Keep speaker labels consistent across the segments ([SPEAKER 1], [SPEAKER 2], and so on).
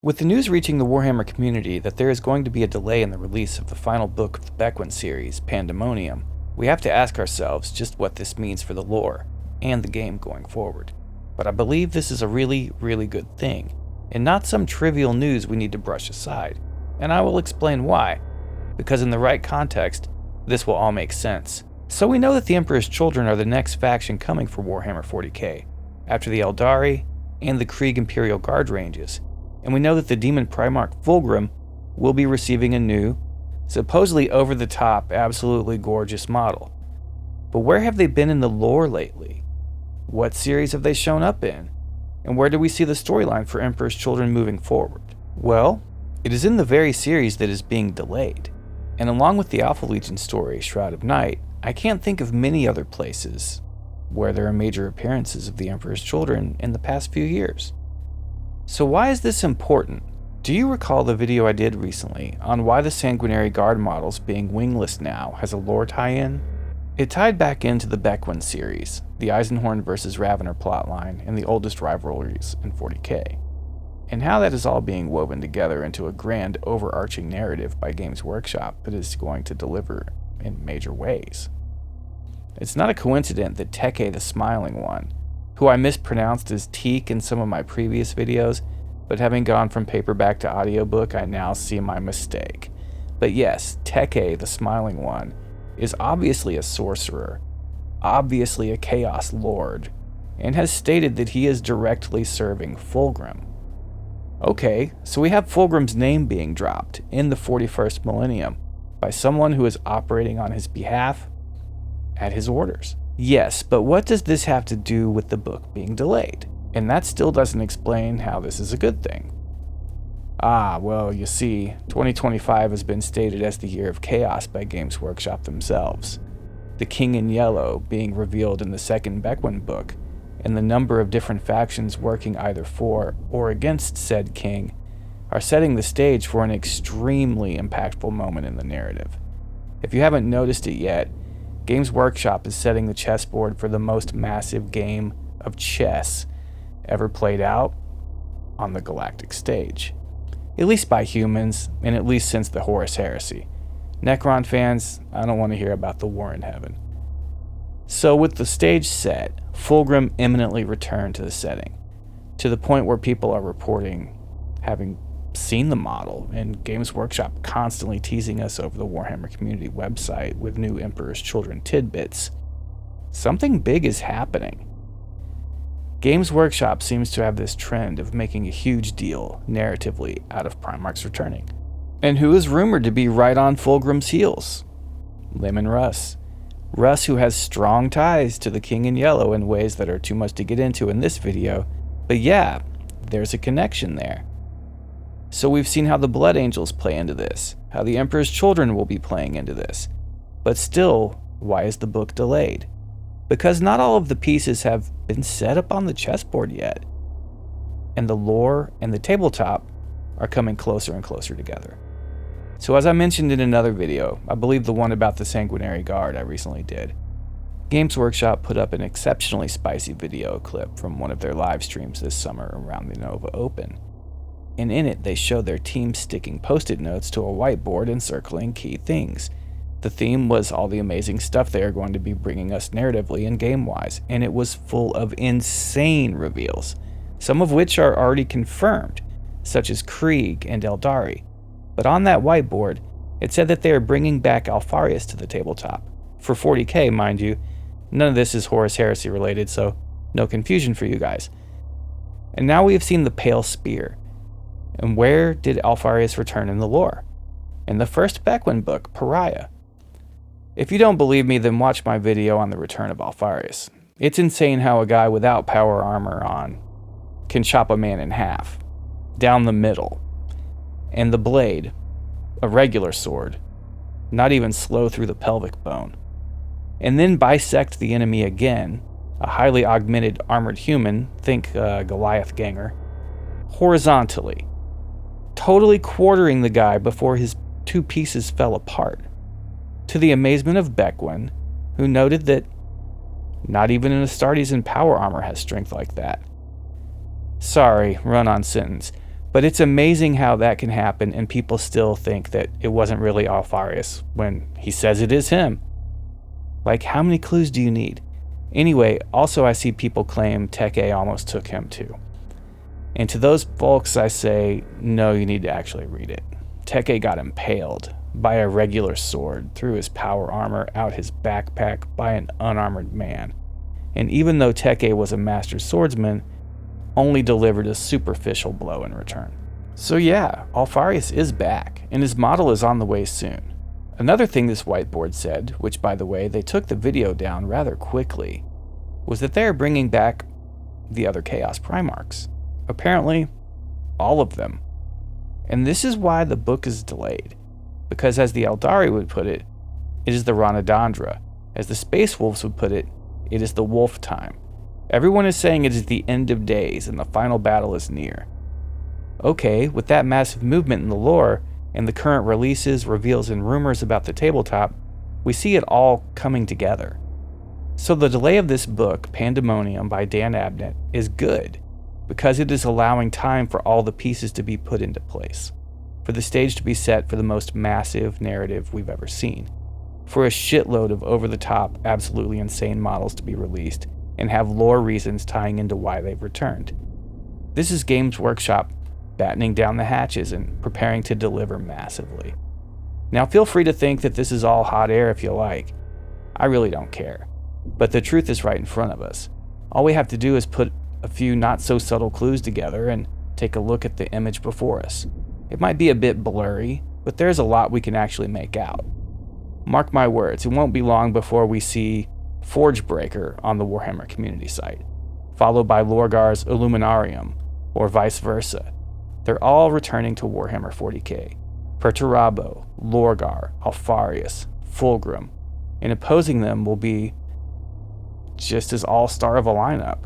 [SPEAKER 1] With the news reaching the Warhammer community that there is going to be a delay in the release of the final book of the Bequin series, Pandemonium, we have to ask ourselves just what this means for the lore and the game going forward. But I believe this is a really, really good thing, and not some trivial news we need to brush aside, and I will explain why, because in the right context, this will all make sense. So we know that the Emperor's Children are the next faction coming for Warhammer 40k, after the Eldari and the Krieg Imperial Guard ranges, and we know that the demon Primarch Fulgrim will be receiving a new, supposedly over-the-top, absolutely gorgeous model. But where have they been in the lore lately? What series have they shown up in? And where do we see the storyline for Emperor's Children moving forward? Well, it is in the very series that is being delayed. And along with the Alpha Legion story, Shroud of Night, I can't think of many other places where there are major appearances of the Emperor's Children in the past few years. So why is this important? Do you recall the video I did recently on why the Sanguinary Guard models being wingless now has a lore tie-in? It tied back into the Bequin series, the Eisenhorn vs. Ravener plotline, and the oldest rivalries in 40k, and how that is all being woven together into a grand overarching narrative by Games Workshop that is going to deliver in major ways. It's not a coincidence that Teke the Smiling One, who I mispronounced as Teak in some of my previous videos, but having gone from paperback to audiobook, I now see my mistake. But yes, Teke the Smiling One is obviously a sorcerer, obviously a Chaos Lord, and has stated that he is directly serving Fulgrim. Okay, so we have Fulgrim's name being dropped in the 41st millennium by someone who is operating on his behalf at his orders. Yes, but what does this have to do with the book being delayed? And that still doesn't explain how this is a good thing. Well, you see, 2025 has been stated as the year of chaos by Games Workshop themselves. The King in Yellow being revealed in the second Bequin book, and the number of different factions working either for or against said king are setting the stage for an extremely impactful moment in the narrative. If you haven't noticed it yet, Games Workshop is setting the chessboard for the most massive game of chess ever played out on the galactic stage. At least by humans, and at least since the Horus Heresy. Necron fans, I don't want to hear about the war in heaven. So with the stage set, Fulgrim imminently returned to the setting, to the point where people are reporting having seen the model, and Games Workshop constantly teasing us over the Warhammer community website with new Emperor's Children tidbits. Something big is happening. Games Workshop seems to have this trend of making a huge deal, narratively, out of Primarchs returning. And who is rumored to be right on Fulgrim's heels? Lemon Russ. Russ, who has strong ties to the King in Yellow in ways that are too much to get into in this video, but yeah, there's a connection there. So we've seen how the Blood Angels play into this, how the Emperor's Children will be playing into this. But still, why is the book delayed? Because not all of the pieces have been set up on the chessboard yet, and the lore and the tabletop are coming closer and closer together. So as I mentioned in another video, I believe the one about the Sanguinary Guard I recently did, Games Workshop put up an exceptionally spicy video clip from one of their live streams this summer around the Nova Open. And in it, they showed their team sticking post-it notes to a whiteboard and circling key things. The theme was all the amazing stuff they are going to be bringing us narratively and game-wise, and it was full of insane reveals, some of which are already confirmed, such as Krieg and Eldari. But on that whiteboard, it said that they are bringing back alpharius to the tabletop. For 40k, mind you, none of this is Horus Heresy related, so no confusion for you guys. And now we have seen the Pale Spear. And where did alpharius return in the lore? In the first Bequin book, Pariah. If you don't believe me, then watch my video on the return of alpharius. It's insane how a guy without power armor on can chop a man in half, down the middle, and the blade, a regular sword, not even slow through the pelvic bone, and then bisect the enemy again, a highly augmented armored human, think Goliath Ganger, horizontally, totally quartering the guy before his two pieces fell apart, to the amazement of Bequin, who noted that not even an Astartes in power armor has strength like that. Sorry, run-on sentence, But it's amazing how that can happen and people still think that it wasn't really alpharius when he says it is him. Like, how many clues do you need? Anyway, also I see people claim Teke almost took him too. And to those folks I say, no, you need to actually read it. Teke got impaled by a regular sword through his power armor out his backpack by an unarmored man. And even though Teke was a master swordsman, only delivered a superficial blow in return. So yeah, alpharius is back, and his model is on the way soon. Another thing this whiteboard said, which by the way, they took the video down rather quickly, was that they are bringing back the other Chaos Primarchs. Apparently, all of them. And this is why the book is delayed, because as the Eldari would put it, it is the Ranadandra. As the Space Wolves would put it, it is the wolf time. Everyone is saying it is the end of days and the final battle is near. Okay, with that massive movement in the lore, and the current releases, reveals, and rumors about the tabletop, we see it all coming together. So the delay of this book, Pandemonium by Dan Abnett, is good, because it is allowing time for all the pieces to be put into place, for the stage to be set for the most massive narrative we've ever seen, for a shitload of over-the-top, absolutely insane models to be released, and have lore reasons tying into why they've returned. This is Games Workshop battening down the hatches and preparing to deliver massively. Now feel free to think that this is all hot air if you like. I really don't care. But the truth is right in front of us. All we have to do is put a few not so subtle clues together and take a look at the image before us. It might be a bit blurry, but there's a lot we can actually make out. Mark my words, it won't be long before we see Forgebreaker on the Warhammer community site, followed by Lorgar's Illuminarium, or vice versa. They're all returning to Warhammer 40k. Perturabo, Lorgar, Alpharius, Fulgrim, and opposing them will be just as all-star of a lineup.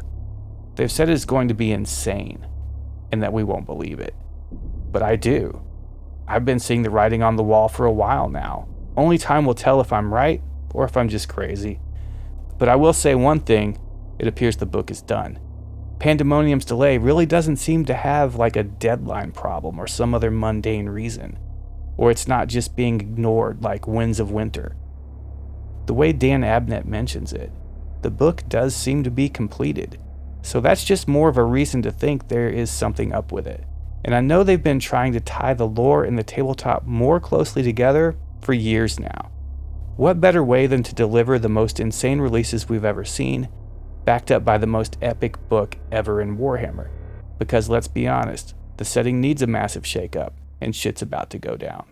[SPEAKER 1] They've said it's going to be insane, and that we won't believe it. But I do. I've been seeing the writing on the wall for a while now. Only time will tell if I'm right, or if I'm just crazy. But I will say one thing, it appears the book is done. Pandemonium's delay really doesn't seem to have like a deadline problem or some other mundane reason, or it's not just being ignored like Winds of Winter. The way Dan Abnett mentions it, the book does seem to be completed, so that's just more of a reason to think there is something up with it. And I know they've been trying to tie the lore and the tabletop more closely together for years now. What better way than to deliver the most insane releases we've ever seen, backed up by the most epic book ever in Warhammer? Because let's be honest, the setting needs a massive shakeup, and shit's about to go down.